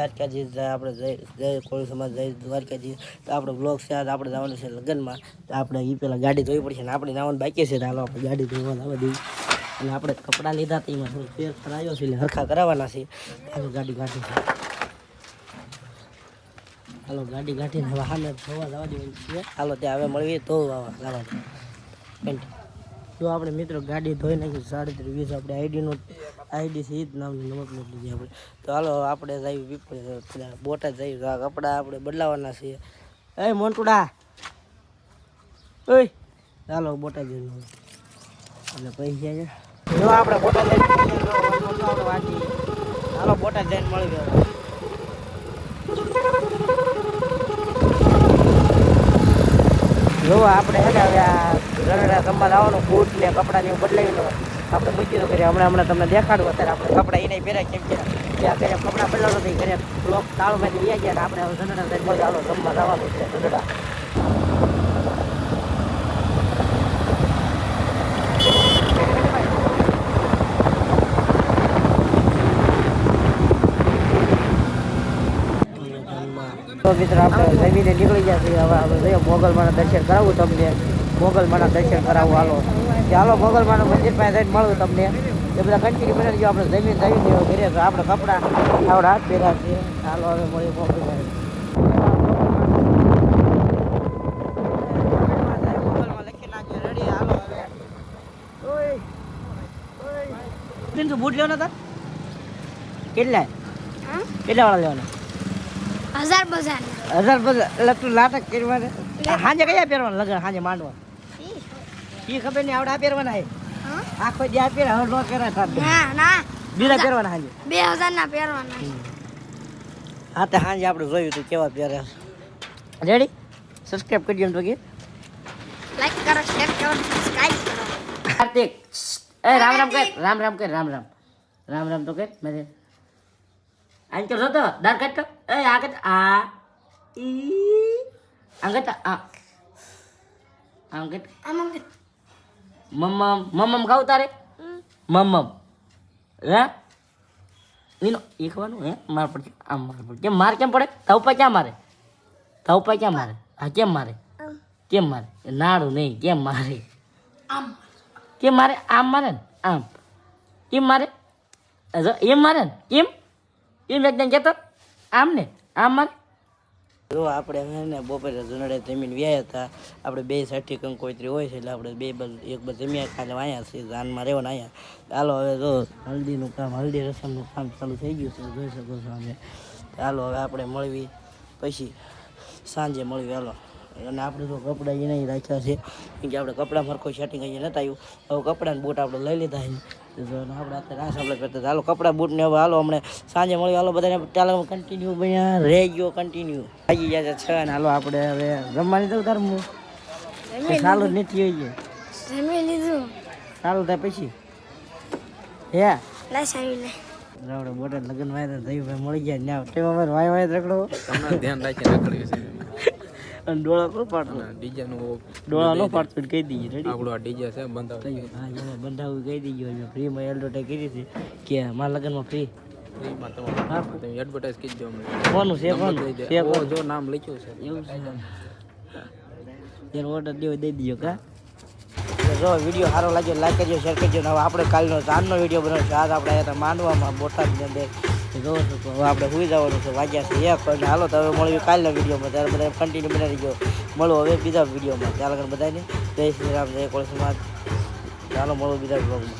દ્વારકાધીશ જાય આપણે જય કોળી સમાજ જય દ્વારકાધીશ. તો આપણો બ્લોગ છે આજ આપણે જવાનું છે લગ્નમાં. તો આપણે એ પહેલાં ગાડી ધોવી પડશે ને આપણે નાવાનું બાકી છે. તો હાલો આપણે ગાડી ધોવા આવવા દઈએ. અને આપણે કપડાં લીધા તો એમાં થોડું ફેરફાર આવ્યો છે એટલે હરખા કરાવવાના છે. હાલો ગાડી કાઢી છે. હાલો ગાડી કાઢીને હવે સામે ધોવા જવા દેવાની છે. હાલો ત્યાં હવે મળીએ તો જવાનું. જો આપણે મિત્રો ગાડી ધોઈ નાખી 37 આપણે આઈડી છે એ જ નામની નંબર પ્લેટ લીધી આપણે. તો હાલો આપણે જઈએ બોટાદ જઈએ. કપડાં આપણે બદલાવાના છીએ. એ મોન્ટુડા ઓય ચાલો બોટાદ જઈને એટલે પૈસા છે જો આપણે બોટાદ જઈને વાંચી. હાલો બોટાદ જઈને મળી ગયો. જો આપણે હે ને હવે આ ગરડા સંભાળ આવવાનું બૂટ ને કપડાં ને એવું બદલાવી લો આપણે મૂકી દો કરીએ. હમણાં તમને દેખાડું અત્યારે આપણે કપડાં એને પહેર્યા કેમ કે ત્યાં ઘરે કપડાં બદલાવતો થઈ ઘરે બ્લોક તાળુંમાંથી વ્યા ગયા. આપણે હવે ગરડા સાઈડ મજા આવો સંભાળ આવવાનું છે ગરડા. તો મિત્રો આપણે જમીને નીકળી ગયા છીએ. હવે આપણે જઈએ મોગલમાના દર્શન કરાવું તમને. મોગલમાના દર્શન કરાવવું હાલો. ચાલો મોગલમાનું મંદિર પાસે જઈને મળું તમને. એ બધા કન્ટિન્યુ બનાવી જો આપણે જમીન જઈને ઘરે તો આપણે કપડાં આવડા હાથ પહેર્યા છે. ચાલો હવે મળીએ મોગલમાં. લખી નાખીએ રેડી. હાલો હવે તું બૂટ લેવાના હતા કેટલા વાળા લેવાના? 1000 બજાર એટલે તું લાટક કરવા સાંજે કયા પહેરવાના લગન સાંજે માંડવા એ ખબર નહીં આવડા પહેરવાના આખો જ્યાં પહેરે હવે નો પહેરા બીજા પહેરવાના સાંજે 2000 ના પહેરવાના. હા તો સાંજે આપણે જોયું તું કેવા પહેરે. રેડી સબસ્ક્રાઇબ કરજો તો કે લાઈક કરો શેર કરો સબસ્ક્રાઇબ કરો. કાર્તિક એ રામ રામ કર રામ રામ કર રામ રામ રામ રામ તો કર મેરે આન કર તો દાર કાટ એ આ કાટ આ ઈ અંગત આ અંગત મમ્મમ ખાવ તારે મમ્મમ હે નીનો એ ખાવાનું હે માર પડે આમ માર પડે કેમ માર કેમ પડે તાવ પર ક્યાં મારે તાવ પર ક્યાં મારે આ કેમ મારે નાડું નહીં કેમ મારે આમ કેમ મારે આમ મારે ને આમ કેમ મારે એમ મારે ને કેમ એમ એકદમ કહેતો આમ ને આમ મારે. જો આપણે ને બપોરે જુનડે જમીન વ્યાયા હતા. આપણે બે સાઠી કંકોત્રી હોય છે એટલે આપણે બે એક બાજુ જમ્યા ખાલે આવ્યા છીએ જાનમાં રહેવાના અહીંયા. ચાલો હવે જો હલ્દીનું કામ હલ્દી રસમનું કામ ચાલુ થઈ ગયું છે જોઈ શકો છો અમે. ચાલો હવે આપણે મળવી પછી સાંજે મળવી હાલો. અને આપણે તો કપડાં એને રાખ્યા છે કેમ કે આપણે કપડાં મરખો સેટિંગ અહીંયા નતા આવ્યું. હવે કપડાં બૂટ આપણે લઈ લીધા છે. આપણે અત્યારે આ સાંભળે કરતા હાલો કપડાં બૂટ ને હવે હાલો હમણાં સાંજે મળ્યું. હાલો બધાને ચાલો કન્ટિન્યુ બન્યા રહી ગયો કન્ટિન્યુ આવી ગયા છે 6 ને હાલો આપણે હવે રમવાની જવું તાર ચાલુ જ નથી હોય લીધું ચાલુ થાય પછી હે રાવડે બોટાદ લગ્ન વાય થયું મળી ગયા ત્યાં ટેમ અમારે વાય રખડો ધ્યાન રાખીને રખડ્યું છે. અને ડોળા નો પાડતો ડીજે નું ડોળા નો પાડતો કહી દઈએ રેડી આપણું આ ડીજે છે બંધાવ હા એને બંધાવું કહી દીધું મેં ફ્રીમાં એડવર્ટાઈઝ કરી હતી કે મારા લગ્નમાં ફ્રી ફ્રીમાં તમે એડવર્ટાઈઝ કરી દો અમને. કોનું છે કોનું છે ઓ જો નામ લખ્યું છે એવું છે એનો ઓર્ડર દેવો દઈ દીજો કા. જો વિડીયો સારો લાગ્યો લાઈક કરજો શેર કરજો. હવે આપણે કાલનો ચાંદનો વિડીયો બનાવ્યો છે. આજ આપણે આવ્યા હતા માંડવામાં બોટાદની અંદર જોવો છો તો હવે આપણે સુઈ જવાનું છે વાગ્યા છે 1 અને હાલો તો હવે મળ્યું કાલના વિડીયોમાં. ત્યારે બધા કન્ટિન્યુ બનાવી ગયો મળો હવે બીજા વિડીયોમાં. ચાલો બધાને જય શ્રી રામ જય કોળી સમાજ. ચાલો મળો બીજા બ્લોગમાં.